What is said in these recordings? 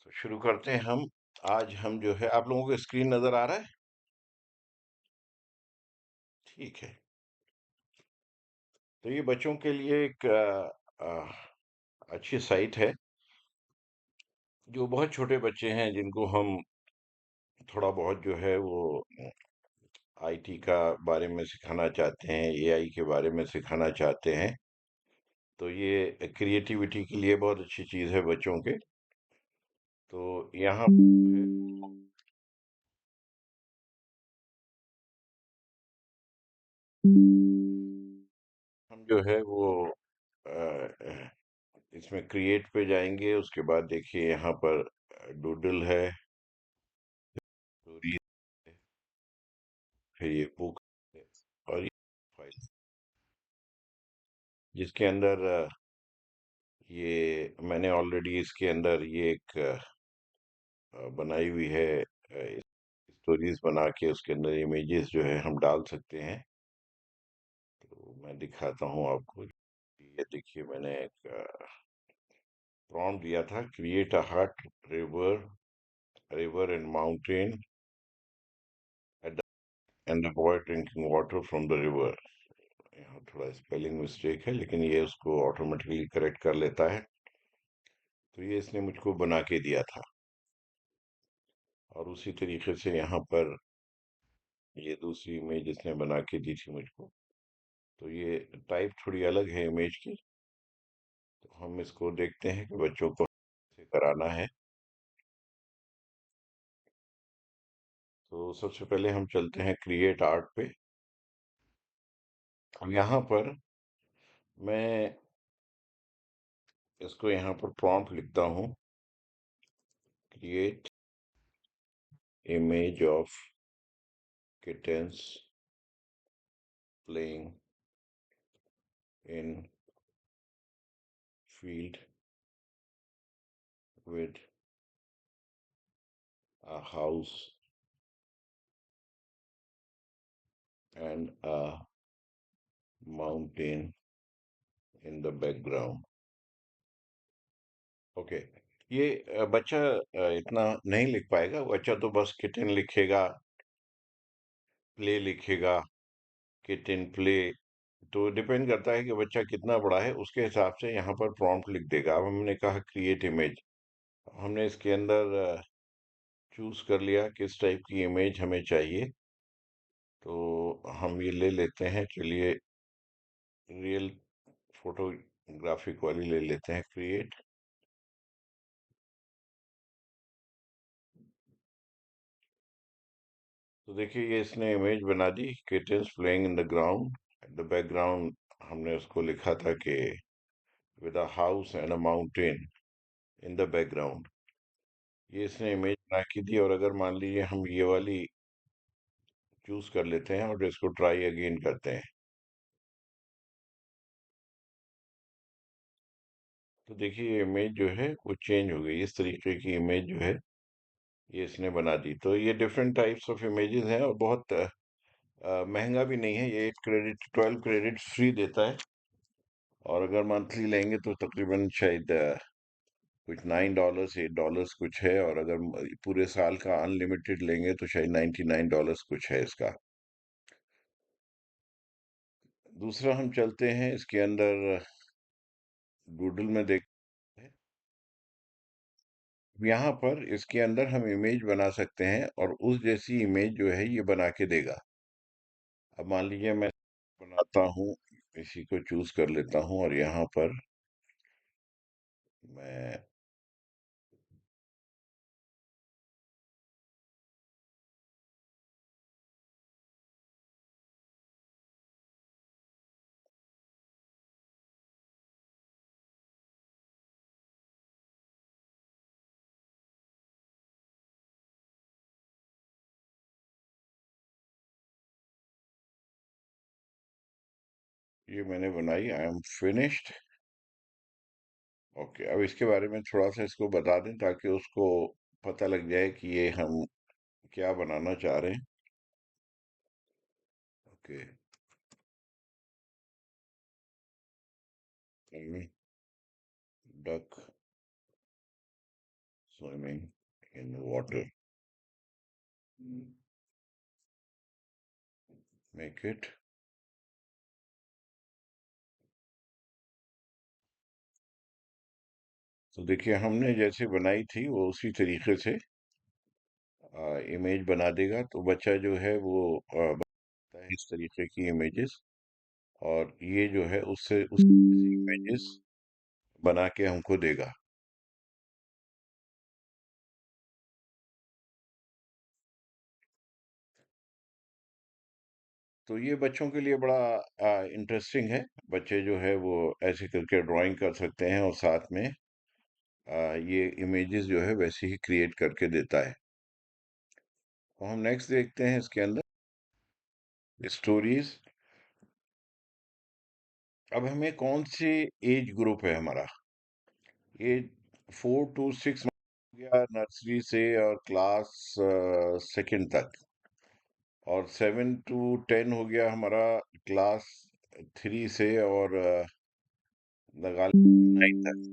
तो शुरू करते हैं हम। आज हम जो है, आप लोगों को स्क्रीन नजर आ रहा है? ठीक है। तो ये बच्चों के लिए एक अच्छी साइट है। जो बहुत छोटे बच्चे हैं जिनको हम थोड़ा बहुत जो है वो आईटी का बारे में सिखाना चाहते हैं, एआई के बारे में सिखाना चाहते हैं, तो ये क्रिएटिविटी के लिए बहुत अच्छी चीज है बच्चों के। तो यहाँ है हम जो है वो अ, इसमें क्रिएट पे जाएंगे। उसके बाद देखिए यहाँ पर डूडल है, स्टोरी है, फिर ये बुक है, और ये फाइल जिसके अंदर ये मैंने ऑलरेडी इसके अंदर ये एक बनाई हुई है। स्टोरीज बना के उसके अंदर इमेजेस जो है हम डाल सकते हैं। तो मैं दिखाता हूँ आपको। ये देखिए, मैंने एक प्रॉम्प्ट दिया था, create a heart river river and mountain and avoid drinking water from the river. यहाँ थोड़ा स्पेलिंग मिस्टेक है, लेकिन ये उसको ऑटोमेटिकली करेक्ट कर लेता है। तो ये इसने मुझको बना के दिया था। और उसी तरीके से यहाँ पर ये दूसरी इमेज इसने बना के दी थी मुझको। तो ये टाइप थोड़ी अलग है इमेज की। तो हम इसको देखते हैं कि बच्चों को कैसे कराना है। तो सबसे पहले हम चलते हैं क्रिएट आर्ट पे। अब यहाँ पर मैं इसको यहाँ पर प्रॉम्प्ट लिखता हूँ, create image of kittens playing in field with a house and a mountain in the background। Okay. ये बच्चा इतना नहीं लिख पाएगा। बच्चा तो बस किटन लिखेगा, प्ले लिखेगा, किटन प्ले। तो डिपेंड करता है कि बच्चा कितना बड़ा है, उसके हिसाब से यहाँ पर प्रॉम्प्ट लिख देगा। अब हमने कहा क्रिएट इमेज, हमने इसके अंदर चूज कर लिया किस टाइप की इमेज हमें चाहिए। तो हम ये ले लेते हैं, चलिए रियल फोटोग्राफिक वाली ले लेते हैं, क्रिएट। तो देखिए, ये इसने इमेज बना दी, kittens playing in the ground. The background हमने उसको लिखा था कि with a house and a mountain in the background. ये इसने इमेज बना के दी। और अगर मान लीजिए हम ये वाली चूज कर लेते हैं और इसको ट्राई अगेन करते हैं, तो देखिए ये इमेज जो है वो चेंज हो गई। इस तरीके की इमेज जो है ये इसने बना दी। तो ये डिफरेंट टाइप्स ऑफ इमेजेस हैं, और बहुत महंगा भी नहीं है। ये 12 क्रेडिट फ्री देता है। और अगर मंथली लेंगे तो तकरीबन शायद कुछ $9 $8 कुछ है। और अगर पूरे साल का अनलिमिटेड लेंगे तो शायद $99 कुछ है इसका। दूसरा हम चलते हैं इसके अंदर डूडल में देखते हैं। यहाँ पर इसके अंदर हम इमेज बना सकते हैं, और उस जैसी इमेज जो है ये बना के देगा। अब मान लीजिए मैं बनाता हूँ, इसी को चूज कर लेता हूँ, और यहाँ पर मैं ये मैंने बनाई, आई एम फिनिश्ड। ओके। अब इसके बारे में थोड़ा सा इसको बता दें ताकि उसको पता लग जाए कि ये हम क्या बनाना चाह रहे हैं। Okay. Duck swimming in water. Make it. तो देखिए हमने जैसे बनाई थी वो उसी तरीके से इमेज बना देगा, तो बच्चा जो है वो बनाता है इस तरीके की इमेजेस, और ये जो है उससे उस इमेजेस बना के हमको देगा। तो ये बच्चों के लिए बड़ा इंटरेस्टिंग है। बच्चे जो है वो ऐसे करके ड्राइंग कर सकते हैं और साथ में ये इमेजेस जो है वैसे ही क्रिएट करके देता है। तो हम नेक्स्ट देखते हैं इसके अंदर स्टोरीज। अब हमें कौन सी एज ग्रुप है हमारा, ये 4 to 6 हो गया नर्सरी से और क्लास सेकंड तक, और 7 to 10 हो गया हमारा क्लास 3 से और लगा 9 तक।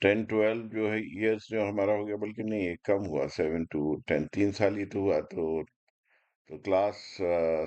10 12 जो है ईयर्स जो हमारा हो गया, बल्कि नहीं ये कम हुआ, 7 to 10 3 साल ही तो हुआ। तो क्लास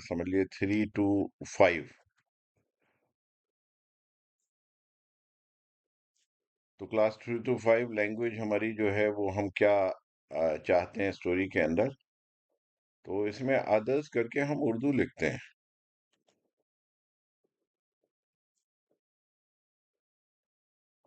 समझ लिए 3 to 5। तो क्लास 3 to 5 लैंग्वेज हमारी जो है वो हम क्या चाहते हैं स्टोरी के अंदर, तो इसमें अदर्स करके हम उर्दू लिखते हैं।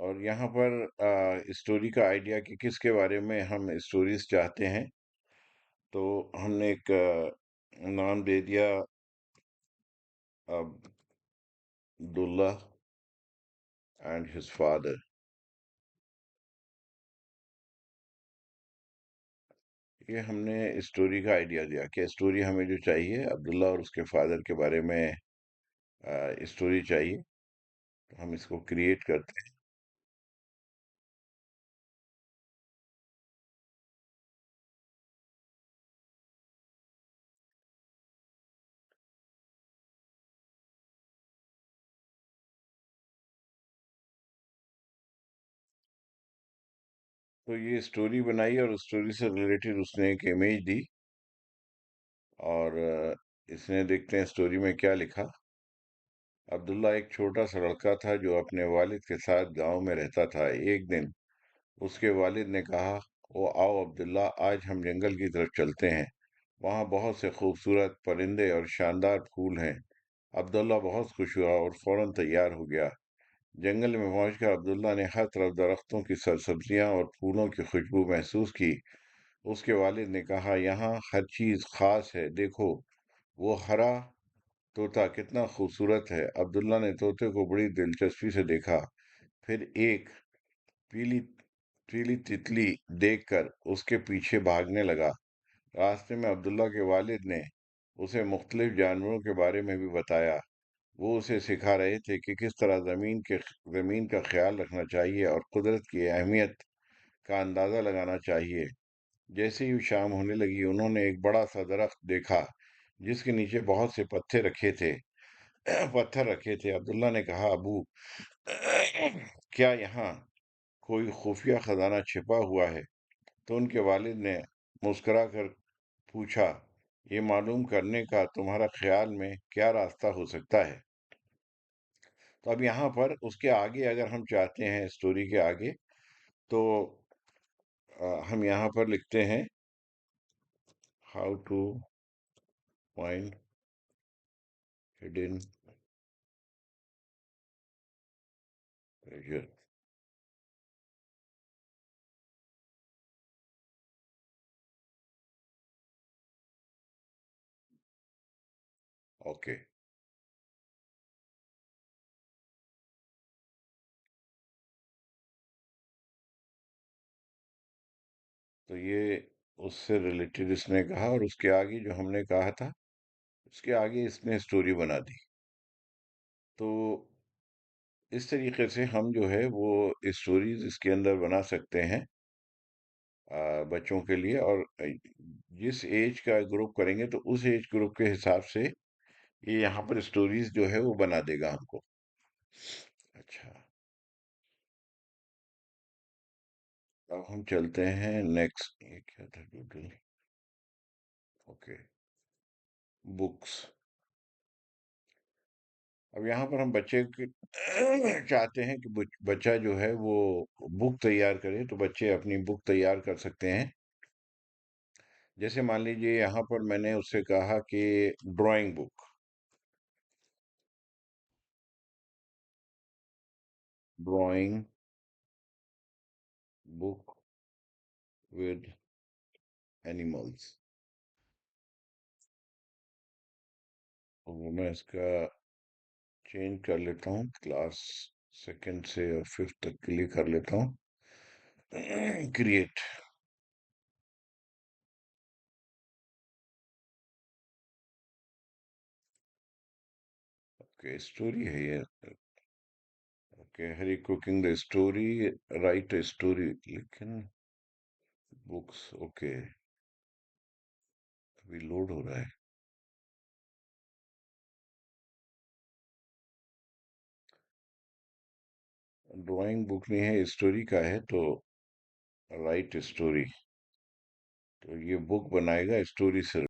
और यहाँ पर स्टोरी का आइडिया कि किसके बारे में हम स्टोरीज चाहते हैं, तो हमने एक नाम दे दिया अब्दुल्ला एंड हिज फादर। ये हमने स्टोरी का आइडिया दिया कि स्टोरी हमें जो चाहिए अब्दुल्ला और उसके फादर के बारे में स्टोरी चाहिए, तो हम इसको क्रिएट करते हैं। तो ये स्टोरी बनाई और स्टोरी से रिलेटेड उसने एक इमेज दी, और इसने देखते हैं स्टोरी में क्या लिखा। अब्दुल्ला एक छोटा सा लड़का था जो अपने वालिद के साथ गांव में रहता था। एक दिन उसके वालिद ने कहा, "ओ आओ अब्दुल्ला, आज हम जंगल की तरफ चलते हैं। वहाँ बहुत से खूबसूरत परिंदे और शानदार फूल हैं।" अब्दुल्ला बहुत खुश हुआ और फौरन तैयार हो गया। जंगल में पहुंचकर अब्दुल्ला ने हर तरफ दरख्तों की सरसब्जियां और फूलों की खुशबू महसूस की। उसके वालिद ने कहा, "यहाँ हर चीज खास है, देखो वो हरा तोता कितना खूबसूरत है।" अब्दुल्ला ने तोते को बड़ी दिलचस्पी से देखा, फिर एक पीली पीली तितली देखकर उसके पीछे भागने लगा। रास्ते में अब्दुल्ला के वालिद ने उसे मुख्तलिफ जानवरों के बारे में भी बताया। वो उसे सिखा रहे थे कि किस तरह जमीन का ख्याल रखना चाहिए और कुदरत की अहमियत का अंदाजा लगाना चाहिए। जैसे ही शाम होने लगी, उन्होंने एक बड़ा सा दरख्त देखा जिसके नीचे बहुत से पत्थर रखे थे। अब्दुल्ला ने कहा, "अबू, क्या यहाँ कोई खुफिया खजाना छिपा हुआ है?" तो उनके वालिद ने मुस्कुराकर पूछा, "ये मालूम करने का तुम्हारा ख्याल में क्या रास्ता हो सकता है?" तो अब यहाँ पर उसके आगे अगर हम चाहते हैं स्टोरी के आगे, तो हम यहाँ पर लिखते हैं, how to find hidden treasure. Okay. तो ये उससे रिलेटेड इसने कहा, और उसके आगे जो हमने कहा था उसके आगे इसने स्टोरी बना दी। तो इस तरीके से हम जो है वो स्टोरीज इसके अंदर बना सकते हैं बच्चों के लिए। और जिस एज का ग्रुप करेंगे तो उस एज ग्रुप के हिसाब से ये यहाँ पर स्टोरीज जो है वो बना देगा हमको। अच्छा। अब हम चलते हैं नेक्स्ट, ये क्या था टोटल? Okay, books. अब यहाँ पर हम बच्चे के चाहते हैं कि बच्चा जो है वो बुक तैयार करे, तो बच्चे अपनी बुक तैयार कर सकते हैं। जैसे मान लीजिए यहाँ पर मैंने उससे कहा कि drawing book, drawing book with animals. तो वो मैं इसका चेंज कर लेता हूँ, क्लास सेकंड से और फिफ्थ तक के लिए कर लेता हूँ। क्रिएट। ओके, स्टोरी है ये। Okay, Hari cooking the story, right story, लेकिन बुक्स। ओके, अभी लोड हो रहा है। ड्राइंग बुक नहीं है, स्टोरी का है, तो राइट स्टोरी। तो ये बुक बनाएगा स्टोरी से।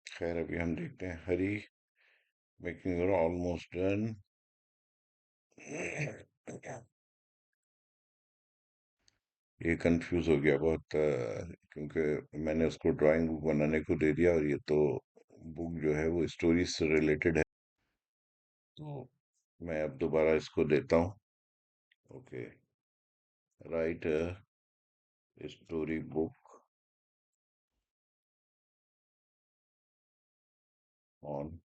खैर, अभी हम देखते हैं। हरी मेकिंग ऑलमोस्ट डन। ये कंफ्यूज हो गया बहुत, क्योंकि मैंने उसको ड्राइंग बुक बनाने को दे दिया और ये तो बुक जो है वो स्टोरी से रिलेटेड है। तो मैं अब दोबारा इसको देता हूँ। Okay, write story book on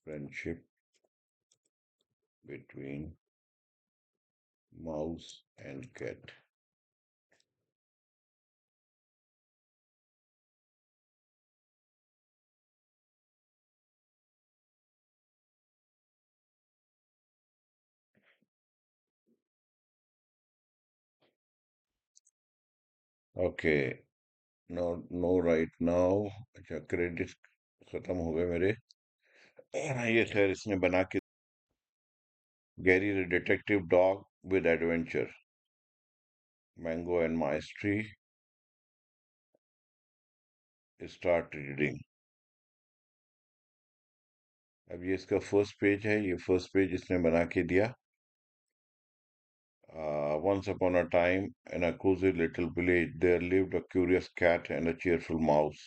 friendship between mouse and cat. Okay, no, no right now. अच्छा, क्रेडिट खत्म हो गए मेरे। ये खैर इसने बना के, Gary the detective dog with adventure, mango and mystery, start reading. अब ये इसका फर्स्ट पेज है, ये फर्स्ट पेज इसने बना के दिया। Once upon a time, in a cozy little village, there lived a curious cat and a cheerful mouse.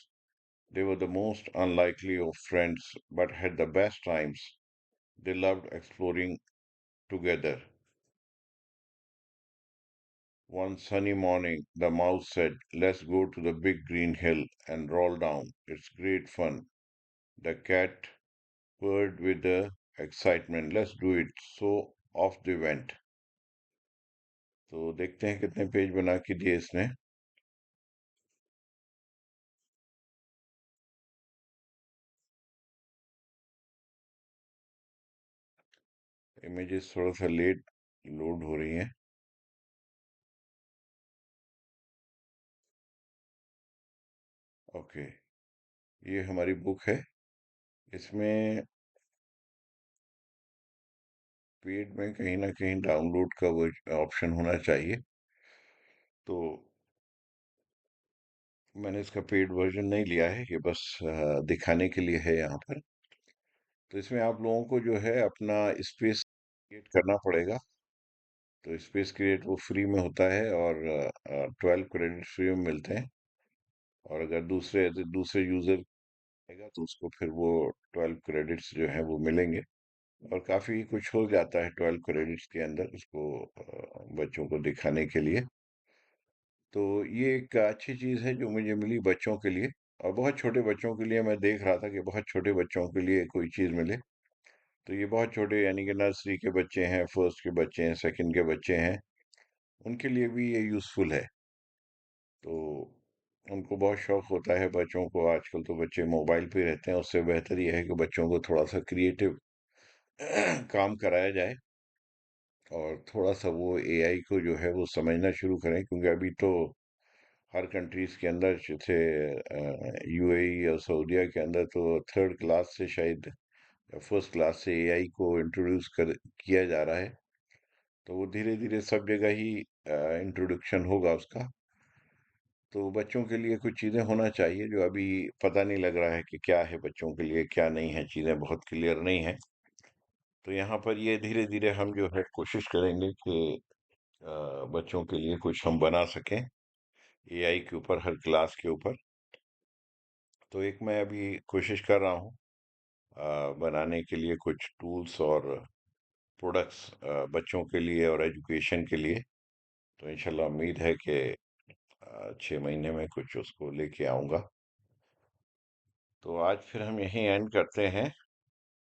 They were the most unlikely of friends, but had the best times. They loved exploring together. One sunny morning, the mouse said, "Let's go to the big green hill and roll down. It's great fun." The cat purred with the excitement. "Let's do it." So off they went. तो देखते हैं कितने page बना के दिए इसने। Images थोड़ा सा लेट लोड हो रही हैं। ओके, ये हमारी बुक है। इसमें पेड में कहीं ना कहीं डाउनलोड का वो ऑप्शन होना चाहिए। तो मैंने इसका पेड वर्जन नहीं लिया है, ये बस दिखाने के लिए है यहाँ पर। तो इसमें आप लोगों को जो है अपना स्पेस क्रिएट करना पड़ेगा। तो स्पेस क्रिएट वो फ्री में होता है और 12 क्रेडिट फ्री में मिलते हैं। और अगर दूसरे दूसरे यूजर आएगा तो उसको फिर वो 12 क्रेडिट्स जो है वो मिलेंगे। और काफी कुछ हो जाता है 12 क्रेडिट्स के अंदर उसको बच्चों को दिखाने के लिए। तो ये एक अच्छी चीज है जो मुझे मिली बच्चों के लिए। और बहुत छोटे बच्चों के लिए मैं देख रहा था कि बहुत छोटे बच्चों के लिए कोई चीज मिले। तो ये बहुत छोटे, यानी कि नर्सरी के बच्चे हैं, फर्स्ट के बच्चे हैं, सेकंड के बच्चे हैं, उनके लिए भी ये यूजफुल है। तो उनको बहुत शौक होता है बच्चों को, आजकल तो बच्चे मोबाइल पे रहते हैं, उससे बेहतर यह है कि बच्चों को थोड़ा सा क्रिएटिव काम कराया जाए और थोड़ा सा वो एआई को जो है वो समझना शुरू करें। क्योंकि अभी तो हर कंट्रीज के अंदर, जैसे यूएई और सऊदीया के अंदर तो थर्ड क्लास से शायद फर्स्ट क्लास से एआई को इंट्रोड्यूस कर किया जा रहा है, तो वो धीरे-धीरे सब जगह ही इंट्रोडक्शन होगा उसका। तो बच्चों के लिए कुछ चीज़ें होना चाहिए जो अभी पता नहीं लग रहा है कि क्या है बच्चों के लिए, क्या नहीं है, चीज़ें बहुत क्लियर नहीं है। तो यहाँ पर ये धीरे-धीरे हम जो है कोशिश करेंगे कि बच्चों के लिए कुछ हम बना सकें, एआई के ऊपर, हर क्लास के ऊपर। तो एक मैं अभी कोशिश कर रहा हूँ बनाने के लिए कुछ टूल्स और प्रोडक्ट्स बच्चों के लिए और एजुकेशन के लिए। तो इंशाल्लाह उम्मीद है कि 6 महीने में कुछ उसको लेके आऊँगा। तो आज फिर हम यहीं एंड करते हैं।